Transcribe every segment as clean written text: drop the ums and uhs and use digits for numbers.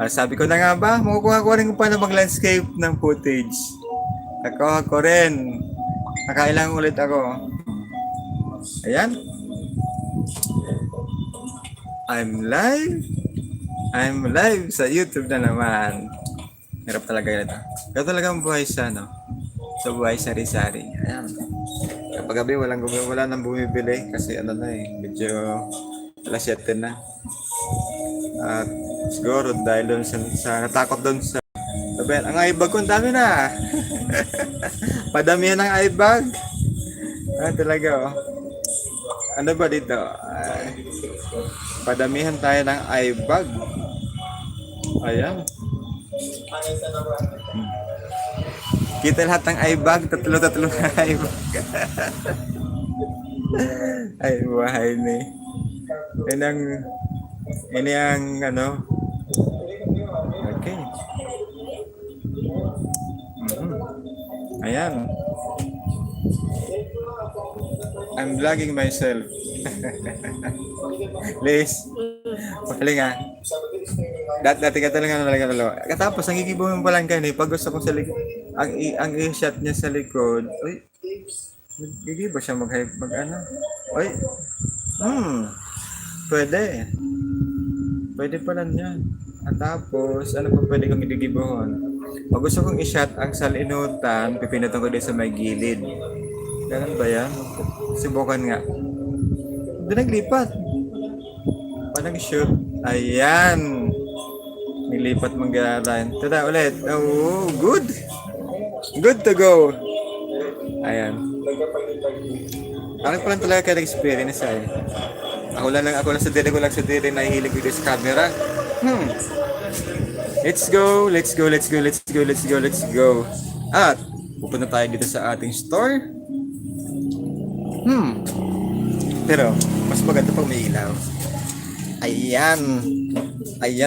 Sabi ko na nga ba, makukuha ko rin kung paano mag-landscape ng footage. Nakuha ko rin. Nakailang ulit ako. Ayan. I'm live. I'm live sa YouTube na naman. Hirap talaga yun ito. Kaya talagang buhay sa, no? Sa buhay sari-sari. Ayan. Kapag gabi, wala nang bumibili kasi ano na eh, medyo alas 7 na. At siguro dahil doon sa natakot doon sa sabi, ang iBag ko, ang dami na. Padamihan ng iBag. Talaga oh. Ano ba dito? Padamihan tayo ng iBag. Ayan. Kita lahat ng iBag, tatlo na iBag. Ay, buhay ni. Ini ang ano. Okay. Ayan. I'm vlogging myself. Liz, magaling ah. Dati ka talaga. Katapos, nangigibong pa lang ganun. Pag gusto ko sa likod, ang i-shot niya sa likod, uy, gigibo siya mag ano. Uy, pwede. Pwede pala niyan. At tapos, ano pa pwede kong igigibohon? Pag gusto kong i-shot ang salinutan, pipinutan ko din sa may gilid. Ganun ba yan? Subukan nga. Doon naglipat. Parang shoot. Ayan. Nilipat mong galaran. Tada ulit. Oh, good. Good to go. Ayan. Ako pa lang talaga kaya experience ay. Ako lang sa diri nahihilig dito sa camera. Let's go. At pupunta tayo dito sa ating store. Pero mas maganda pag may ilaw. Ayan,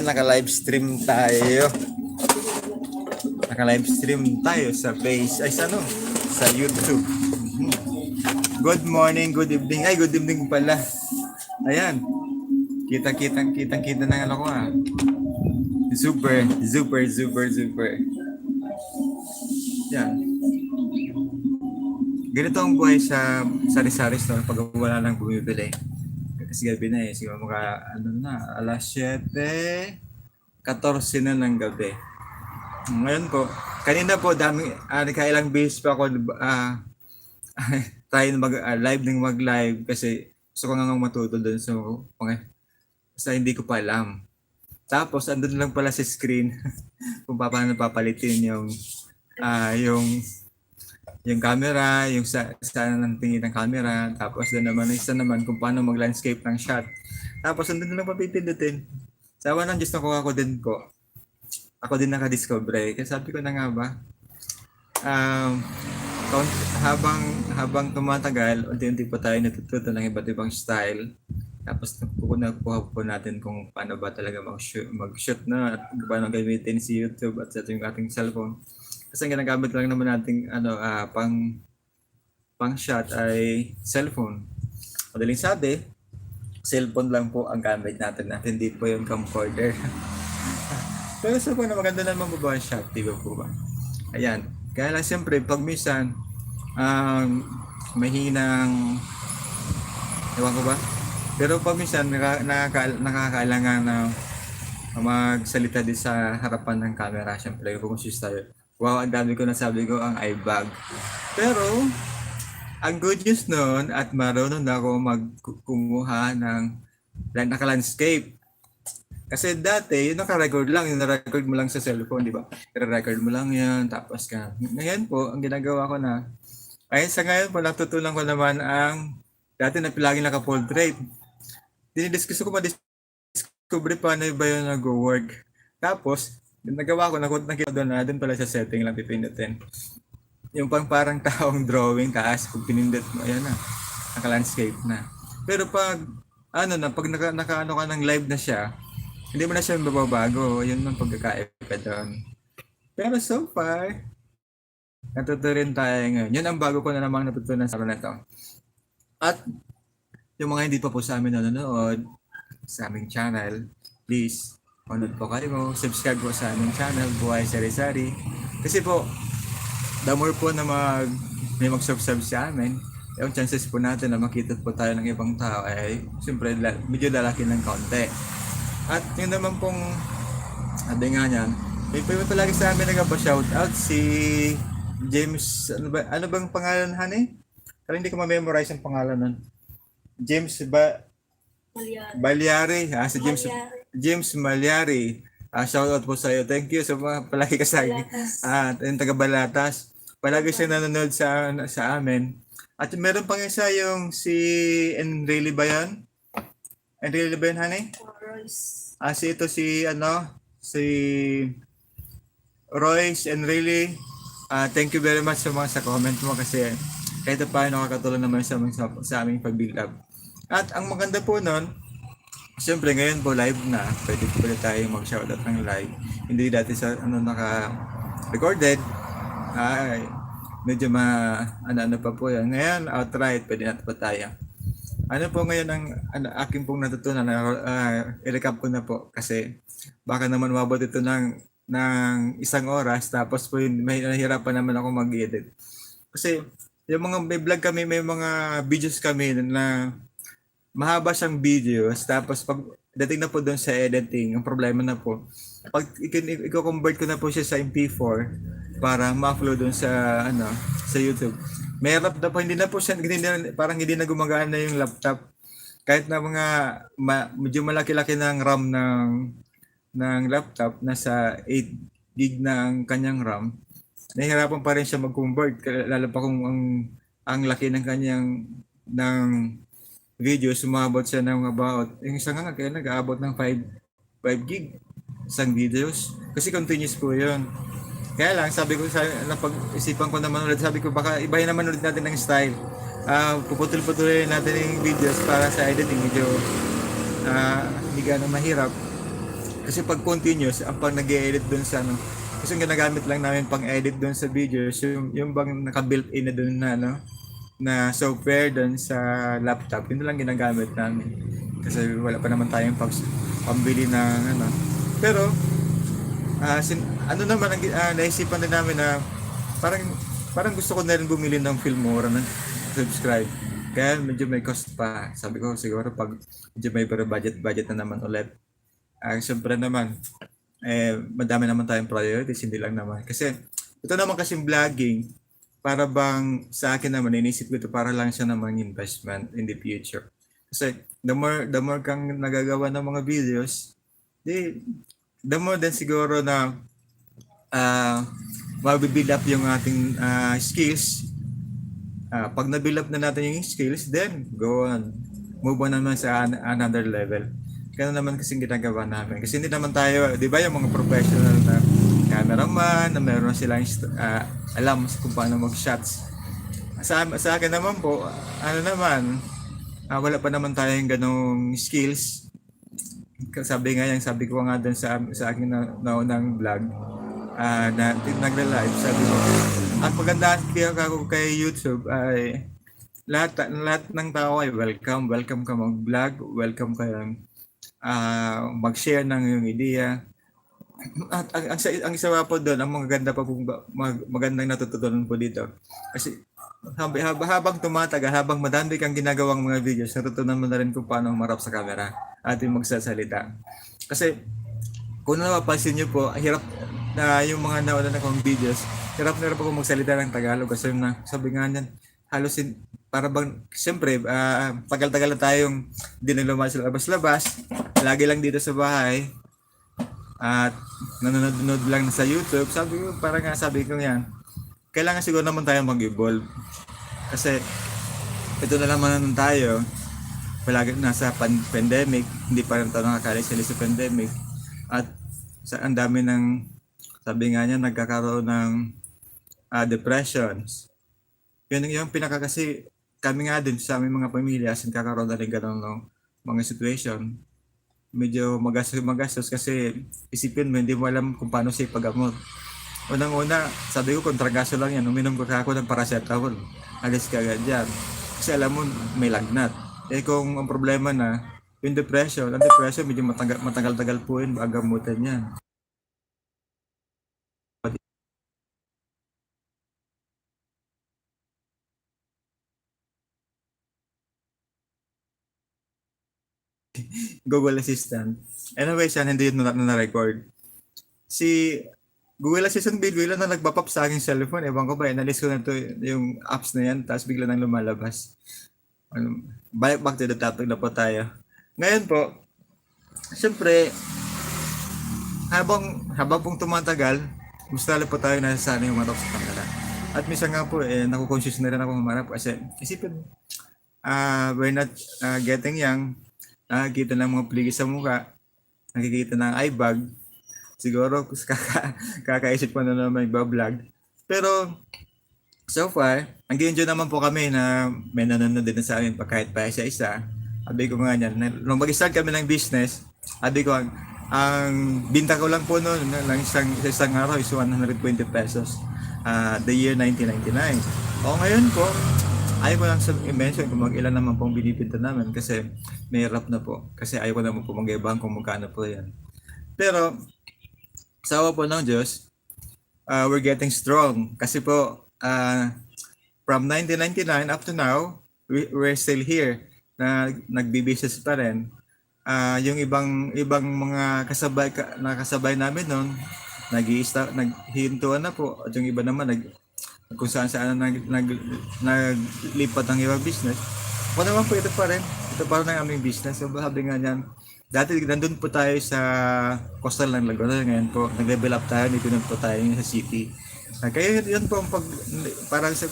naka-live stream tayo. Sa sa YouTube. Good morning, good evening. Ay, good evening pala. Ayan. Kita na ano ko ah. Super. Yan. Ganito ang buhay sa sari-sari store pag wala nang bumibili. Kasi gabi na eh. Siguro alas 7:14 na ng gabi. Ngayon po, kanina po nakailang beses pa ako tayo mag-live kasi gusto ko nga matuto doon sa hindi ko pa alam. Tapos andun lang pala sa screen kung paano papalitin yung camera, yung saan ang tingin ng camera, tapos doon naman isa naman kung paano mag-landscape ng shot. Tapos andun lang papipindutin. Sawa ng Diyos na ako din nakadiscover. Kasi sabi ko na nga ba, habang tumatagal, unti-unti po tayo natututo ng iba't ibang style. Tapos nakuha po natin kung paano ba talaga mag-shoot na at paano gamitin si YouTube at sa yung ating cellphone. Kasi ang ginagamit lang naman nating pang shot ay cellphone. Madaling sabi, cellphone lang po ang gamit natin at hindi po yung camcorder. Pero sa po na maganda naman po ba ang shot, di ba po ba? Ayan. Kaya lang siyempre, pag minsan, mahinang, ewan ko ba? Pero pag minsan, nakakailangan na magsalita din sa harapan ng camera. Siyempre, conscious tayo. Wow, ang dami ko nasabi ko ang iBag. Pero, ang good news noon at marunong na ako magkumuha ng naka-landscape. Kasi dati, yung naka-record lang, yung na-record mo lang sa cellphone, di ba? I-record mo lang yan, tapos ka. Ngayon po, ang ginagawa ko na, sa ngayon po, natutunan ko naman dati na laging naka-portrait. Dinidiscuss ko ma-discover paano ba yun nag-work. Tapos, nagawa ko, nakita doon na, doon pala sa setting lang pipindutin. Yung parang taong drawing, taas, pag pinindot mo, ayan na, naka-landscape na. Pero pag naka-ano ka ng live na siya, hindi mo na siya mababago. Yun ang pagkakaiba doon. Pero so far, natuto rin tayo ngayon. Yun ang bago ko na namang natutunan sa araw na ito. At yung mga hindi pa po sa amin nanonood, sa aming channel, please, manood po kayo, subscribe po sa aming channel, Buhay Sari-Sari. Kasi po, the more po na may mag-subscribe sa amin, yung chances po natin na makita po tayo ng ibang tao ay siyempre medyo lalaki ng kaunti. At yun naman pong sabi nga niyan, may palagi sa amin nagpa-shoutout si James, ano bang pangalan, honey? Pero hindi ko ma-memorize ang pangalan nun. James Balyari. Si James Malyari. Shoutout po sa iyo. Thank you sa palagi ka sa akin. Yung taga Balatas. Palagi siya nanonood sa amin. At meron pang isa yung si Enrile ba yan? Enrile ba yan, honey? Si Royce Enrile. Thank you very much sa comment mo kasi kahit pa nakakatulong naman sa aming pag-build up. At ang maganda po nun, siyempre ngayon po live na, pwede tayo mag-shoutout ng live. Hindi dati sa naka-recorded, medyo ano pa po yan. Ngayon, outright, pwede natin pa tayo. Ano po ngayon ang aking pong natutunan, i-recap ko na po kasi baka naman mabot ito ng 1 oras tapos po may nahihirapan naman ako mag-edit. Kasi yung mga may vlog kami, may mga videos kami na mahaba siyang videos tapos pag dating na po doon sa editing, ang problema na po pag i-convert ko na po siya sa MP4 para ma-upload doon sa YouTube. Mahirap na po, hindi na po siya, parang hindi na gumagana yung laptop. Kahit na medyo malaki-laki ng RAM ng laptop, nasa 8 gig na ang kanyang RAM, nahihirapan pa rin siya mag-convert, lalo pa kung ang laki ng kanyang video, sumabot siya ng about, yung isa nga kaya nag-aabot ng 5 gig isang videos. Kasi continuous po yun. Kaya lang, sabi ko, napag-isipan ko naman ulit, sabi ko, baka ibahin naman ulit natin ng style. Puputol-putulin natin yung videos para sa editing, medyo hindi gano'ng mahirap. Kasi pag continuous, ang pag nag-edit dun sa kasi yung ginagamit lang namin pang edit dun sa videos, yung bang naka-built-in na dun na software dun sa laptop, yun lang ginagamit namin. Kasi wala pa naman tayong pambili ng Pero, naisipan din namin na parang gusto ko na rin bumili ng Filmora na subscribe. Kaya medyo may cost pa. Sabi ko siguro pag medyo may budget na naman ulit. Siyempre naman, madami naman tayong priorities, hindi lang naman. Kasi ito naman kasing vlogging, para bang sa akin naman, inisip ko ito para lang siya namang investment in the future. Kasi the more kang nagagawa ng mga videos, the more din siguro na mabibuild up yung ating skills. Pag na-build up na natin yung skills, then go on. Move on naman sa another level. Kaya naman kasing ginagawa namin. Kasi hindi naman tayo, di ba yung mga professional na cameraman, na meron silang alam kung paano mag-shots. Sa akin naman po, wala pa naman tayong ganong skills. Sabi ko nga dun sa aking naunang vlog, na nagla-live, sabi ko, ang pagandaan kay YouTube ay lahat ng tao ay welcome ka mag-vlog, welcome ka mag-share ng iyong idea. At ang isa pa po doon, ang magandang natututunan po dito. Kasi habang tumatagal, habang madami kang ginagawang mga videos, natutunan mo na rin kung paano humarap sa camera at yung magsasalita. Kasi kung napapansin nyo po, hirap na yung mga nauna na kong videos, hirap ako magsalita ng Tagalog. Kasi sabi nga niyan, halos para bang, siyempre, tagal-tagal na tayong hindi na lumabas-labas, lagi lang dito sa bahay, at nanonood lang sa YouTube. Sabi ko yan, kailangan siguro naman tayo mag-evolve. Kasi ito na naman tayo, palagi nasa pandemic, hindi pa rin tayo nakakalis sa pandemic. At ang dami sabi nga niya, nagkakaroon ng depressions. Yun yung kasi kami nga din sa aming mga pamilya, kakaroon na rin ganun ng mga situation. Medyo magastos kasi isipin mo, hindi mo alam kung paano siya ipagamot. Unang-una, sabi ko, kontragaso lang yan. Uminom ko ako ng paracetamol. Alis ka agad dyan. Kasi alam mo, may lagnat. Kung ang problema na, Yung depression, ang depression medyo matagal-tagal po yun, agamutan yan. Google Assistant. Anyway, siya, hindi yun na-record. Si Google Assistant bigla na nagpa-pop sa aking cellphone. Ewan ko ba, inalis ko na to yung apps na yan, tapos bigla nang lumalabas. Back to the topic na po tayo. Ngayon po, siyempre, habang pong tumatagal, mas lalo po tayo nasasanay humarap sa camera. At minsan nga po, naku-conscious na rin ako humarap kasi isipin, we're not getting young, nakikita ng mga pligi sa mukha, nakikita ng eye bag, siguro kakaisip ko na naman mag-vlog. Pero so far, nag-enjoy naman po kami na may nanonood din sa amin kahit pa isa-isa. Sabi ko nga niyan, nung mag-start kami ng business, sabi ko, ang binta ko lang po noon ng isang araw is 120 pesos. The year 1999. O ngayon po, ayaw ko lang i-mention kung mag-ilan naman pong binibinta namin kasi may rap na po. Kasi ayaw ko naman po mag-ibang kung magkano po yan. Pero, sawa po ng Diyos, we're getting strong. Kasi po, from 1999 up to now, we're still here na nagbi-business pa rin. Yung ibang mga kasabay namin noon, naghihintuan na po. At yung iba naman, kung saan naglipat ng ibang business. Ako naman po, ito pa rin ang aming business. So, sabi nga niyan, dati nandun po tayo sa coastal ng Laguna. Ngayon po, nag-level up tayo, dito na po tayo sa city. Kaya yun po, para sa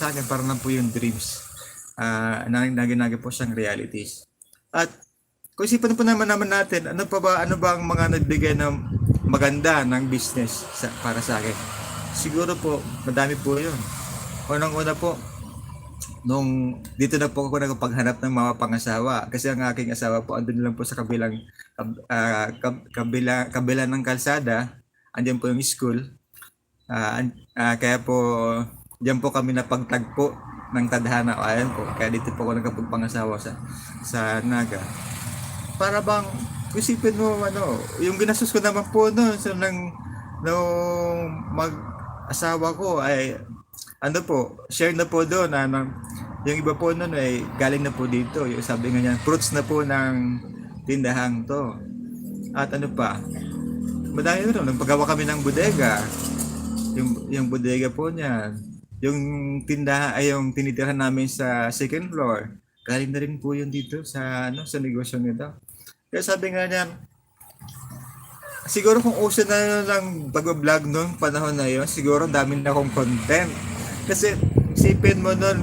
akin, parang lang po yung dreams. Naginagi po siyang realities. At kung isipan po naman natin, ano ba ang mga nagbigay ng maganda ng business para sa akin? Siguro po, madami po yun. Unang-una po, dito na po ako nagpaghanap ng mga pangasawa. Kasi ang aking asawa po, andun lang po sa kabila ng kalsada, andyan po yung school. Kaya po, diyan po kami napagtagpo ng tadhana. Ayan po, kaya dito po ako nagpagpangasawa sa Naga. Para bang, isipin mo, yung ginastos ko naman po noon, nung mag-asawa ko ay, share na po doon, yung iba po noon ay galing na po dito, yung sabi nga niya, fruits na po ng tindahang to. At madami rin, nagpagawa kami ng bodega, yung bodega po niya, yung tindahan ay yung tinitirhan namin sa second floor, galing na rin po yun dito sa negosyo nito. Kaya sabi nga niya, siguro kung uso na lang pag-vlog noong panahon na yun, siguro dami na akong content. Kasi isipin mo nun,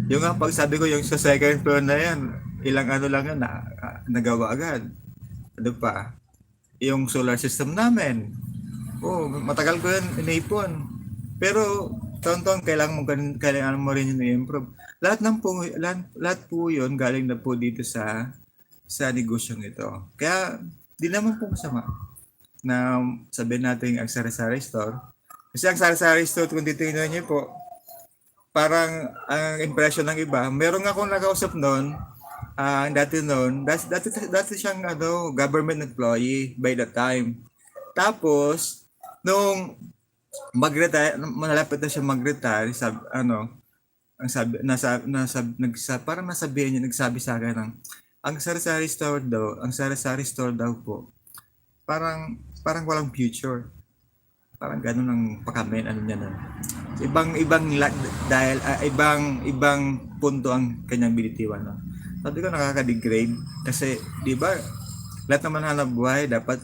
yung nga pagsabi ko, yung sa second floor na yan, ilang lang yan, nagawa agad. Pa? Yung solar system namin. Matagal ko yan inaipon. Pero taon-taon kailangan mo rin yung i-improve. Lahat po yun galing na po dito sa negosyong ito. Kaya di naman po masama na sabihin natin ang sari-sari store. Kasi ang sari-sari store, kung titingnan niyo po, parang ang impression ng iba, meron akong nakausap noon, dati siyang government employee by that time. Tapos, nung mag-retire, malapit na siya mag-retire, parang nasabihan niya, nagsabi sa akin ang sari-sari store daw po, parang walang future. Parang gano'n ang pakamen, niya nun. Ibang punto ang kanyang binitiwan. No? Sabi ko, nakaka-degrade. Kasi, di ba, lahat naman hanap buhay, dapat,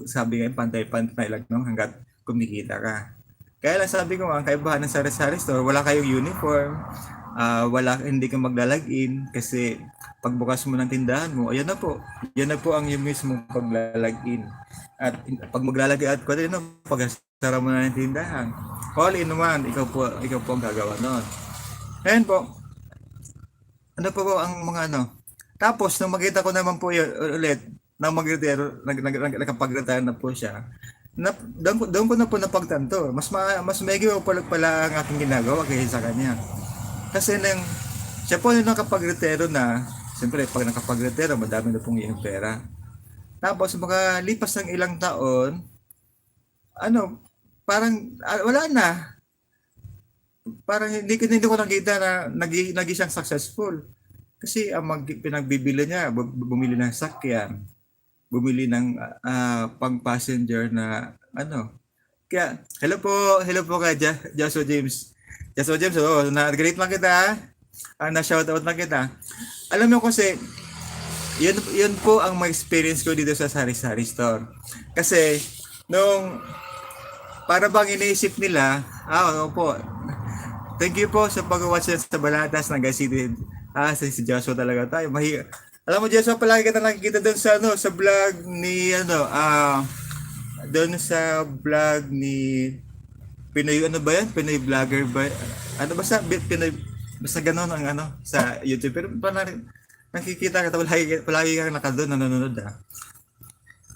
sabi nga, pantay-pantay lang, no? Hanggat kumikita ka. Kaya lang sabi ko, ang kaibahan ng sari-sari store, wala kayong uniform, hindi ka maglalagin kasi pagbukas mo ng tindahan mo, yan na po ang yung mismo paglalagin. At pag maglalagay at pag-sara mo na ng tindahan, all in one, ikaw po ang gagawa noon. Ayan po, ang mga Tapos, nung makita ko naman po yun, ulit, nang mag-retire, nakapag-retire na po siya, doon ko na po napagtanto. Mas maigi pala ang aking ginagawa kaysa sa kanya. Kasi nang siya po yung nakapag-retiro na, siyempre pag nakapag-retiro, madami na pong iyong pera. Tapos makalipas ng ilang taon, ano, parang wala na. Parang hindi ko nakita na naging siyang successful. Kasi ang pinagbibili niya, bumili ng sakyan, bumili ng pang-passenger na ano. Kaya, hello po kay Joshua James. Joshua James, na-greet lang kita. Na-shoutout lang kita. Alam mo kasi, yun po ang ma-experience ko dito sa Sari-Sari Store. Kasi, nung para bang iniisip nila, po, thank you po sa pag-watch sa Balatas ng City. Si Joshua talaga tayo. Alam mo, Joshua, palagi kita nakikita doon sa sa vlog ni doon sa vlog ni Pinoy ba yan? Pinoy vlogger ba? Ano ba sa Pinoy, basta gano'n ang sa YouTube. Pero nakikita ka, palagi kang nakadoon, nanonood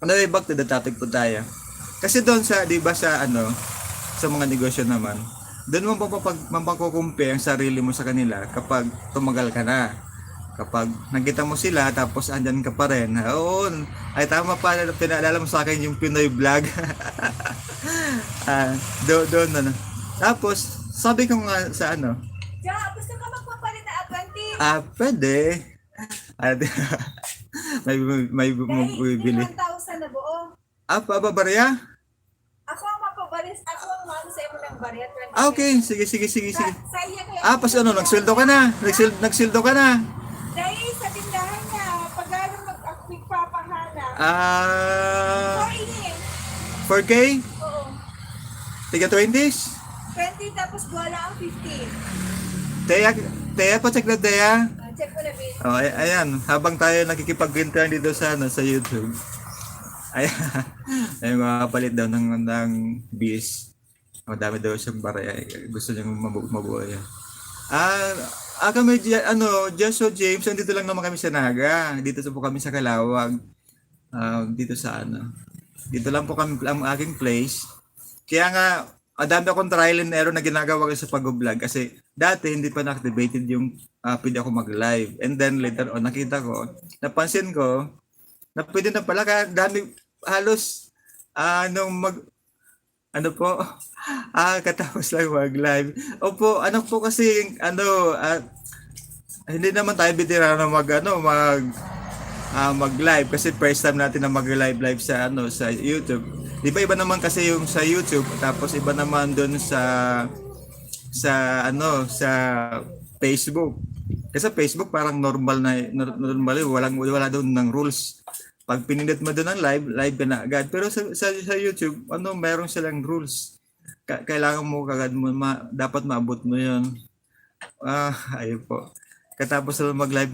Anyway, back to the topic po tayo. Kasi doon sa, di ba sa sa mga negosyo naman, doon mo mapakukumpare ang sarili mo sa kanila kapag tumagal ka na. Kapag nakita mo sila tapos andyan ka pa rin. Oo, ay tama pa, pinaalala mo sa akin yung Pinoy vlog. Doon. Tapos, sabi ko nga sa Ja, gusto ka magpapalit na Atlantic? Pwede. may bibili. 1,000 na buo. Pababarya? Ako ang mapabalis. Ako ang mano sa imo ng barya. Okay. Sige. Sa iya kaya. Pas nagsildo ka na. Nagsildo ka na. Dahil sa tindahan niya, pag gano'ng magpapahanap. 4K? Oo. Tiga 20s? 20 tapos wala ang 15. Teya, pa-check na Teya. Check mo na, babe. Ayan, habang tayo nakikipag-intern dito sa YouTube. Ayan, ay makapalit daw ng bis. Madami daw siyang barya. Gusto niyang mabuo yan. Kami, Joshua James, dito lang naman kami sa Naga. Dito po kami sa Calawag. Dito sa dito lang po kami ang aking place. Kaya nga, dami akong trial and error na ginagawa ko sa pag-vlog kasi dati hindi pa na-activated yung pwede ako mag-live. And then later on, napansin ko, na pwede na pala, kaya dami, halos, katapos lang mag-live. Opo, kasi, hindi naman tayo bitira na mag-live kasi first time natin na mag-live sa YouTube. Di ba iba naman kasi yung sa YouTube tapos iba naman doon sa Facebook. Kasi sa Facebook parang normal wala doon ng rules. Pag pinindot mo doon ng live ka na agad. Pero sa YouTube, meron silang rules. Kailangan mo kagad dapat maabot mo 'yon. Ayun po. Katapos na mag-live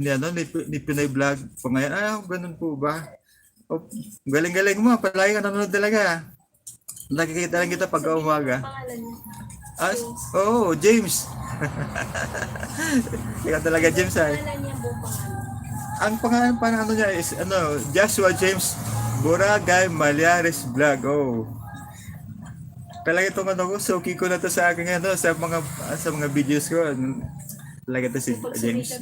ni Pinoy Vlog po ngayon. Ganun po ba? Galing-galing mo. Palagi ka nanonood talaga. Nakikita lang kita pag umaga. James. Ikaw talaga, James, ay. Ang pangalan niya is, Joshua James Boragay Malyares Vlog. Talaga itong suki ko na to sa akin, sa mga videos ko. Talaga to si James.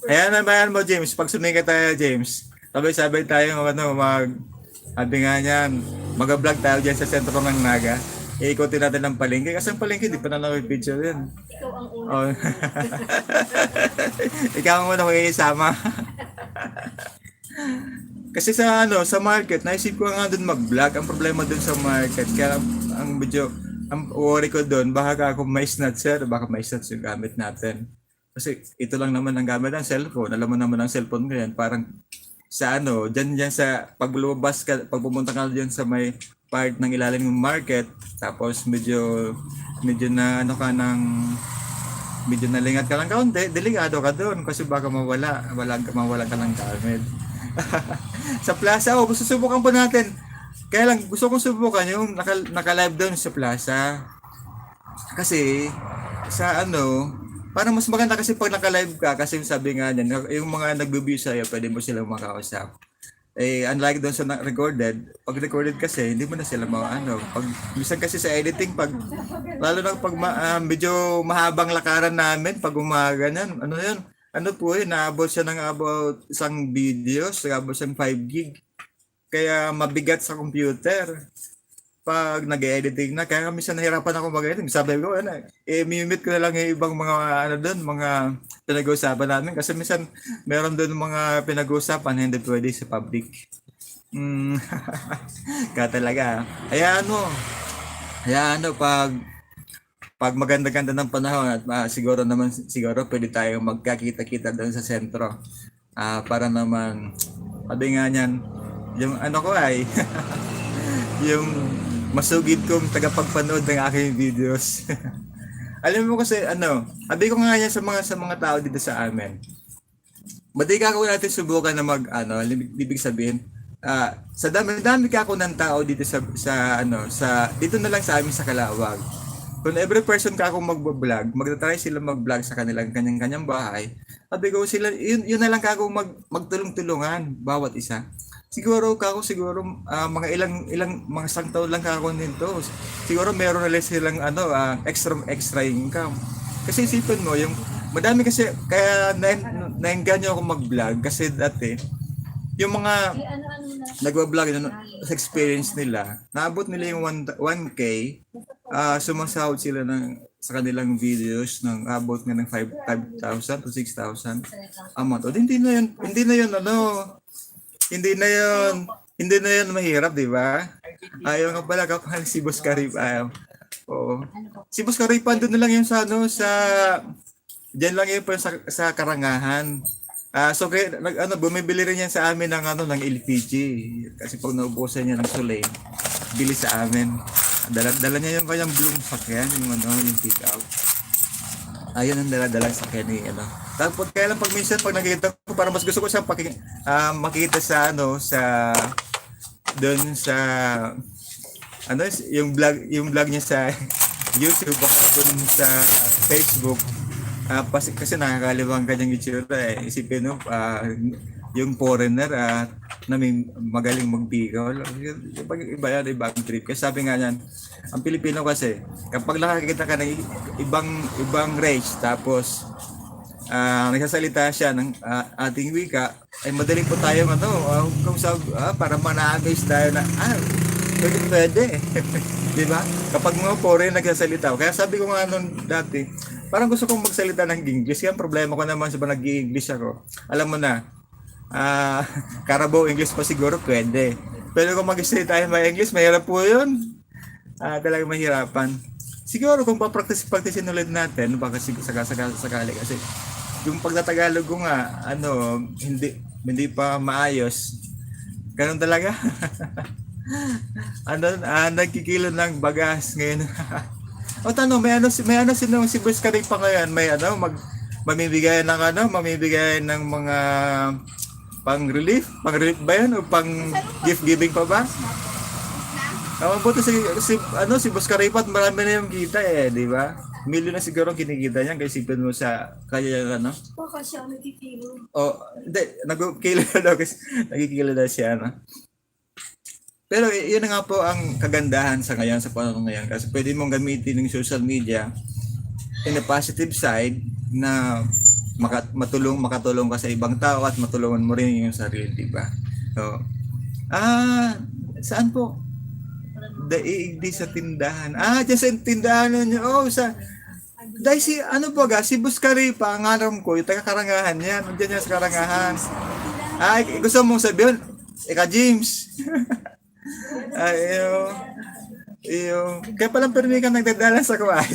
Ayan naman mo, James. Pag sumikat tayo, James. Sabay-sabay tayo sabi nga niyan, mag-vlog tayo dyan sa sentro ng Naga. Iikotin natin ang palengke. Kasi ang palengke, di pa na picture yan. Ikaw ang una. Ikaw ang una makikisama. Kasi sa market, naisip ko nga doon mag-vlog. Ang problema doon sa market, kaya ang worry ko doon, baka kung may snatcher, baka may snatch yung gamit natin. Kasi ito lang naman ang gamit ng cellphone. Alam mo naman ang cellphone ko yan. Parang sa dyan sa pag lumabas ka, pag pumunta ka dyan sa may part ng ilalim ng market, tapos medyo na medyo nalingat ka lang kaunti, delikado ka doon kasi baka mawala ka ng gamit. Sa plaza, susubukan po natin. Kaya lang, gusto kong subukan yung naka-live doon sa plaza. Kasi, parang mas maganda kasi pag naka-live ka, kasi sabi nga niyan, yung mga nag-view sa'yo, pwede mo silang makausap. Unlike doon sa recorded, pag recorded kasi, hindi mo na sila ano, pag, minsan kasi sa editing, lalo na pag medyo mahabang lakaran namin, pag umaga yan, ano yun, ano po yun, naabot siya ng about isang videos, naabot siyang 5 gig. Kaya mabigat sa computer pag nag-editing na. Kaya minsan nahirapan ako mag-editing. Sabi ko, mute ko na lang yung ibang mga, mga pinag-uusapan namin. Kasi minsan, meron doon mga pinag-uusapan hindi pwede sa public. Kaya talaga. Pag maganda-ganda ng panahon at siguro pwede tayong magkakita-kita doon sa sentro. Para naman, sabi nga niyan, yung ano ko ay, yung masugid kong tagapagpanood ng aking videos. Alam mo kasi sabi ko nga yan sa mga tao dito sa amin. Madali ko natin subukan na ibig sabihin, sa dami ka ako ng tao dito sa dito na lang sa amin sa Calawag. Kung every person ka akong magbo-vlog, magta-try sila mag-vlog sa kanyang bahay. Sabi ko sila, yun na lang ka ako magtulong-tulungan bawat isa. Siguro mga ilang mga isang taon lang ako nito. Siguro meron na lang silang extra income. Kasi isipin mo yung madami kasi kaya naengganyo ako mag-vlog kasi dati yung mga nagwa-vlog sa experience nila, naabot nila yung 1K, sumasahod sila sa kanilang videos ng abot nga ng 5,000 to 6,000 a month. O, hindi na yun mahirap, di ba? Ayaw nga pala kapal si Boss Karip. Oo. Si Boss Karip, doon na lang yun diyan lang yun sa Karangahan. So bumibili rin yan sa amin ng LPG. Kasi pag naubusan niya ng Soleil, bili sa amin. Dala niya yung kanyang blue sakyan, yung pick up. Ayun ang dala-dalang sakyan ni Tapos kaya lang pag minsan pag nakikita ko, parang mas gusto ko siyang makita sa doon sa yung vlog niya sa YouTube o doon sa Facebook. Kasi nakakaliwang kanyang itsura Isipin mo, yung foreigner na may magaling magbigol. Iba yan, ibang trip. Kasi sabi nga yan, ang Pilipino kasi, kapag nakakita ka ng ibang race, tapos nagsasalita siya ng ating wika, ay madali po tayo para mana-amaze tayo na, pwede. Di ba? Kapag mga foreign nagsasalita. Kaya sabi ko nga noon dati, parang gusto kong magsalita ng English. Kaya problema ko naman sa nag-i-English ako. Alam mo na, Carabao English pa siguro pwede. Pero kung mag-salita tayo may English, mahirap po yun. Talagang mahirapan. Siguro kung pa-practice-practicein ulit natin, baka sakali kasi yung pagtatagalog ko nga, hindi pa maayos. Ganun talaga. Nagkikilo ng bagas ngayon. O tanong, may si Boss Karip pa ngayon, may mamimigay ng mga pang-relief ba yan o pang-gift giving pa ba? Buto si Boss Karip at marami na yung kita di ba? Milyon na siguro ang kinikita niya kasi isipin mo sa kaya Baka siya nagkikilo. Hindi, nagkikilo na daw kasi nagkikilo na siya Pero yun nga po ang kagandahan sa ngayon, sa panahon ngayon. Kasi pwede mong gamitin ng social media in a positive side na makatulong ka sa ibang tao at matulungan mo rin yung sarili, di ba? So, saan po? Daigdi sa tindahan. Diyan sa tindahan ninyo. Dahil si Boss Karip, ang alam ko, yung taga-Karangahan yan. Nandiyan yan sa Karangahan. Gusto mong sabihin, James. Kaya palang permi ka nagdadala sa kuway.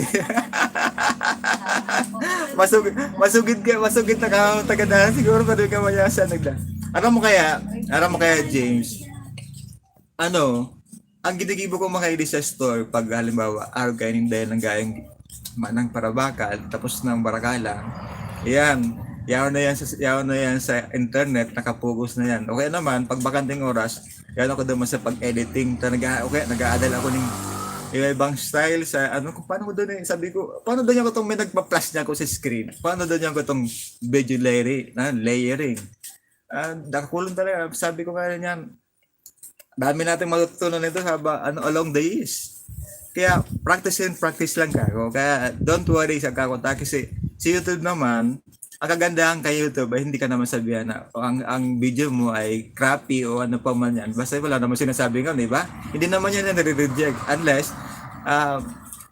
masugid na ka tagadala. Siguro pa rin ka mayasa nagdala. Alam mo kaya James, ang ginigibo ko makaili sa store pag halimbawa araw kayo ng gayang manang Parabakal tapos ng Barakalang, yaw na yan sa internet, nakapokus na yan. Okay naman, pag bakanting oras, yan ako naman sa pag-editing. Nag-aadal ako ng ibang style sa kung paano ko doon sabi ko, paano doon ako itong may nagpa-flash niya ako sa screen? Paano doon ako itong video layering? Nakakulong talaga. Sabi ko nga niyan, dami nating matutunan nito along the years. Kaya practice and practice lang kako. Kaya don't worry sa kako kasi si YouTube naman, ang kagandahan kay YouTube ay hindi ka naman sabihan na ang video mo ay crappy o ano pa man yan. Basta wala naman sinasabi nga, di ba? Hindi naman yan na nare-reject unless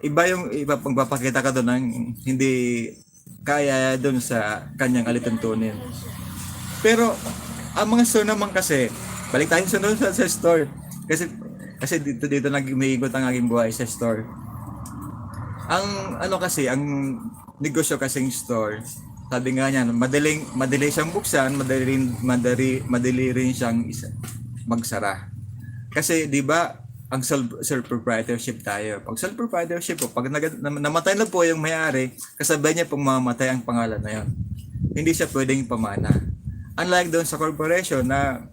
iba pagpapakita ka doon ng hindi kaya doon sa kanyang alituntunin. Pero ang mga store naman kasi, balik tayo sa store. Kasi dito nag-umiikot ang aking buhay sa store. Ang negosyo kasing store, sabi nga niyan, madali siyang buksan, madali rin siyang magsara. Kasi 'di ba, ang sole proprietorship tayo. Pag sole proprietorship po, pag namatay na po yung may-ari, kasabay niya pong mamatay ang pangalan na 'yon. Hindi siya pwedeng pamana. Unlike doon sa corporation na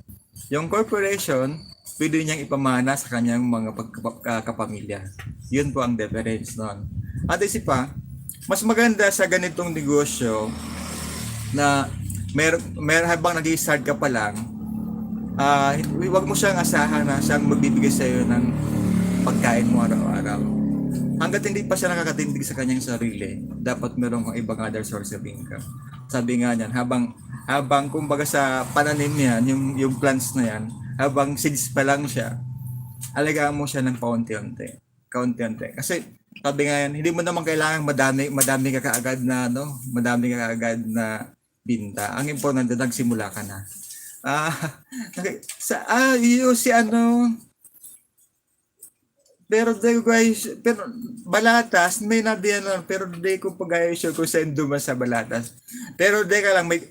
yung corporation, pwede niyang ipamana sa kanyang mga kapamilya. Yun po ang difference noon. At isa pa, mas maganda sa ganitong negosyo na habang nag-i-start ka pa lang, huwag mo siyang asahan na siyang magbibigay sa iyo ng pagkain mo araw-araw. Hanggat hindi pa siya nakakatindig sa kanyang sarili, dapat meron kang ibang other source of income. Sabi nga niyan, habang kumbaga sa pananim niyan, yung plants na yan, habang seeds pa lang siya, alagaan mo siya ng kaunti-unti. Kasi sabi nga yan, hindi mo naman kailangan madami ka kaagad na binta. Ang importante, nagsimula ka na. Pero Balatas, may nabiyan pero di ko pag-ayos kung saan dumas sa Balatas. Pero di ka lang, may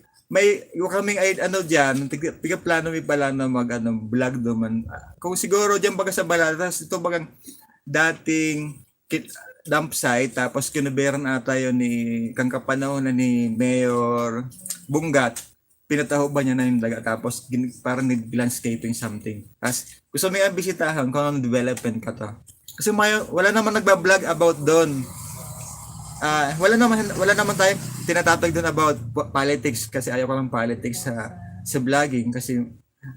kaming diyan, tiga plano mi pala na vlog duman. Kung siguro diyan baga sa Balatas, ito bagang dating dump site, tapos kinuberan ata yun kang kapanahon na ni Mayor Bungat. Pinataho ba niya na yung daga, tapos parang landscaping something. Tapos gusto mo yung bisitahan kung anong development ka to. Kasi wala naman nagba-vlog about doon. Wala naman tayong tinatapag doon about politics, kasi ayaw ko ng politics sa vlogging, kasi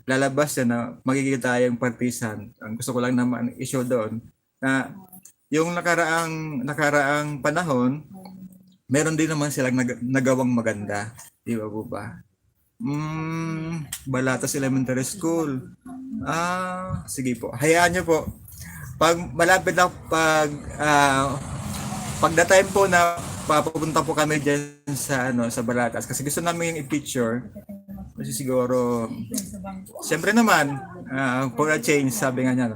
lalabas na magiging tayong partisan. Ang gusto ko lang naman i-show doon na yung nakaraang panahon, meron din naman silang nagawang maganda. Di ba po ba? Balatas Elementary School. Sige po. Hayaan nyo po. Pag malapit na pag the time po na papupunta po kami diyan sa Balatas, kasi gusto namin yung i-picture. Kasi siguro siyempre naman for a change, sabi nga niya,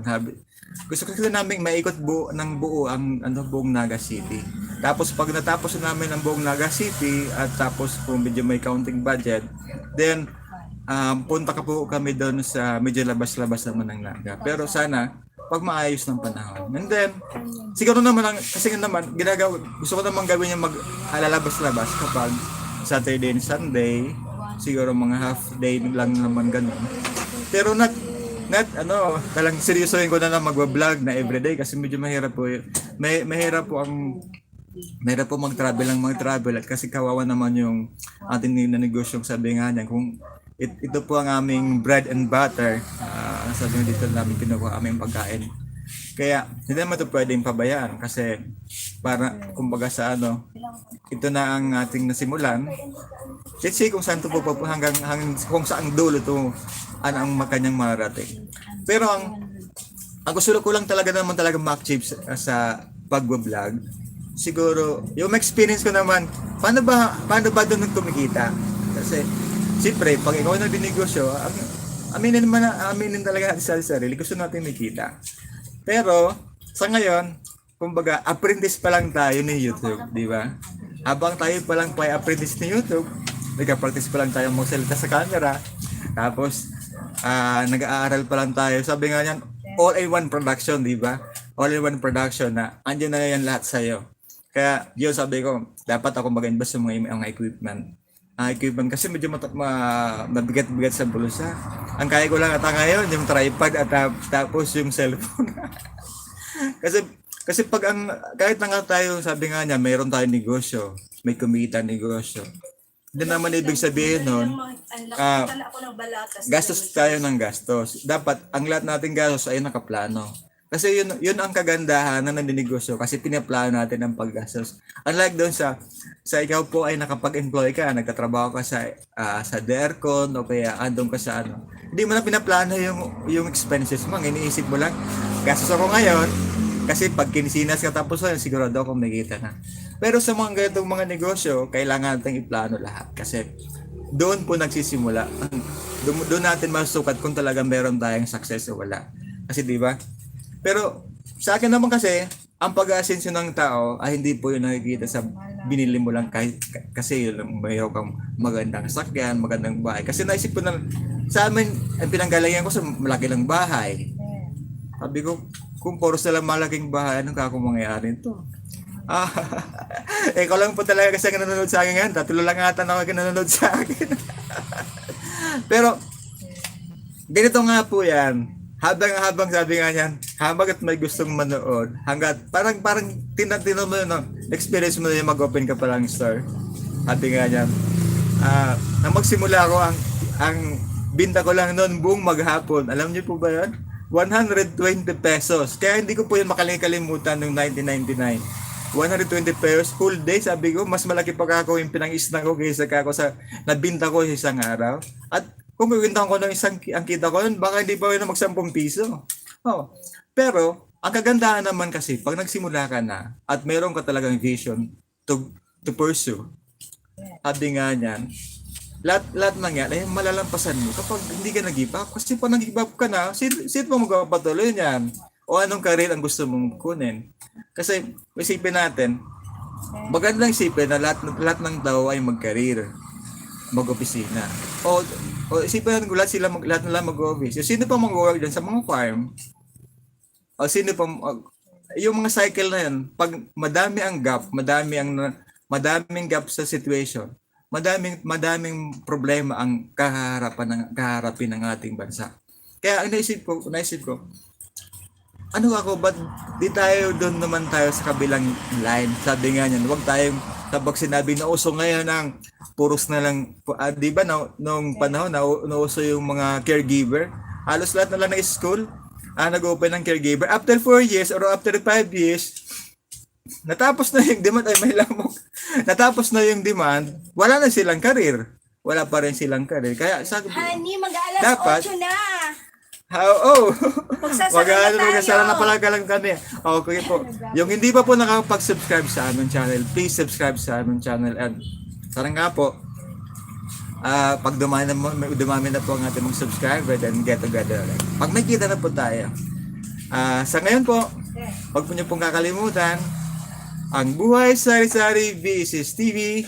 gusto namin maikot ng buo ang buong Naga City. Tapos pag natapos na namin ang buong Naga City at tapos kung medyo may counting budget, then punta ka po kami doon sa medyo labas-labas naman ng Naga. Pero sana pag maayos ng panahon. And then siguro naman kasi naman gusto ko naman gawin yung mag-lalabas-labas kapag Saturday and Sunday, siguro mga half day lang naman ganun. Pero talang seryosohin ko na lang magwa-vlog na everyday kasi medyo mahirap po. Mahirap po mag-travel at kasi kawawa naman yung ating negosyo, sabi nga niya, kung ito po ang aming bread and butter, sabi nga dito namin kinukuha aming pagkain. Kaya hindi naman ito pwedeng pabayaan kasi para kumbaga sa ito na ang ating nasimulan. Let's see kung saan ito po hanggang kung saan dulo ito ang kanyang marating. Pero ang gusto ko lang talaga ma-achieve sa pag-vlog, siguro yung experience ko naman, paano ba doon kumikita? Kasi siyempre pag ikaw nagdinegosyo, aminin talaga natin sa sarili, gusto natin makita. Pero sa ngayon, kumbaga apprentice pa lang tayo ni YouTube, di ba? Habang tayo pa lang apprentice ni YouTube, nag-practice pa lang tayo magsalita sa camera, tapos nag-aaral pa lang tayo. Sabi nga niyan, all-in-one production, di ba? All-in-one production na andyan na yan lahat sa'yo. Kaya yun, sabi ko, dapat ako mag-invest sa mga equipment. Equipment kasi medyo mabigat-bigat sa bulsa. Ang kaya ko lang ata ngayon, yung tripod at tapos yung cellphone. kasi kahit na nga tayo, sabi nga niya, mayroon tayong negosyo, may kumita negosyo. Hindi naman ibig sabihin nun, ako ng balatas. gastos tayo ng gastos. Dapat, ang lahat nating gastos ay nakaplano. Kasi yun ang kagandahan ng nanninegosyo kasi pinaplano natin ang paggastos. Unlike doon sa ikaw po ay nakapag-employ ka, nagtatrabaho ka sa DERCON o kaya andun ka sa ano. Hindi mo na pinaplano yung expenses mo. Ang iniisip mo lang, gastos ako ngayon kasi pag kinisinas ka tapos yun, sigurado ako kumikita na. Pero sa mga ganitong mga negosyo, kailangan natin iplano lahat kasi doon po nagsisimula. Doon natin masukat kung talaga meron tayong success o wala. Kasi di ba? Pero sa akin naman kasi, ang pag-aasensyo ng tao ay hindi po yun nakikita sa binili mo lang kasi yun, mayroon kang magandang sakyan, magandang bahay. Kasi naisip ko na, sa amin, ang pinanggalingan ko sa malaki lang bahay. Sabi ko, kung puro sila malaking bahay, anong kako mangyayari ito? Ikaw lang po talaga kasi ang nanonood sa akin ngayon. Tatlo lang ata na nanonood sa akin. Pero, ganito nga po yan. Habang sabi nga niyan, habang at may gustong manood, hanggat parang tinatino mo yun, no? Experience mo na yung mag-open ka pa lang store. Sabi nga niyan, na magsimula ako, ang binta ko lang noon buong maghapon. Alam niyo po ba yun? 120 pesos. Kaya hindi ko po yun makalimutan noong 1999. 120 pesos, full day, sabi ko, mas malaki pa ako yung pinang-isna ko kaysa ako sa nabinta ko sa isang araw. At kung bibintahan ko ng ang kita ko yun, baka hindi pa yun mag-10 piso. Oh. Pero, ang kagandahan naman kasi, pag nagsimula ka na, at meron ka talagang vision to pursue, sabi nga niyan, lahat ng yan ay malalampasan mo kapag hindi ka nag-give up. Kasi pag nag-give up ka na, sino pa magpapatuloy niyan? O anong career ang gusto mong kunin? Kasi, isipin natin, magandang isipin na lahat ng tao ay mag-career, mag-opisina. O isipin natin kung lahat nila mag-office. Sino pa mag-work dyan sa mga farm? O sino pa, yung mga cycle na yan, pag madami ang gap, madaming gap sa situation, madaming problema ang kaharapin ng ating bansa. Kaya ang naisip ko, ano ako, ba't di tayo doon naman tayo sa kabilang line? Sabi nga niyan, huwag tayong, kapag sinabi na uso ngayon ng puros na lang, di ba noong panahon na nauso yung mga caregiver, halos lahat na lang na school, nag-open ng caregiver. After 4 years or after 5 years, natapos na yung demand, natapos na yung demand, wala na silang career. Wala pa rin silang career. Kaya sabi, Honey, mag-alas dapat, 8 na. Magsasara na pala ka lang kami. Okay po. Yung hindi pa po nakapag-subscribe sa aming channel, please subscribe sa aming channel. And sana nga po, pag dumami na po ang ating mga subscriber, then get together. Pag may kita na po tayo. Sa ngayon po, wag po niyo pong kakalimutan, ang Buhay Sari-Sari VSS TV.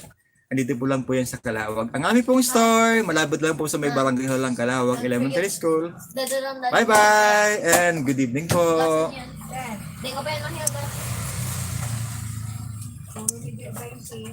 Andito po lang po yan sa Calawag. Ang aming pong store, malapit lang po sa may barangay Halang Calawag Elementary School. Bye-bye and good evening po. Hindi ko pa yun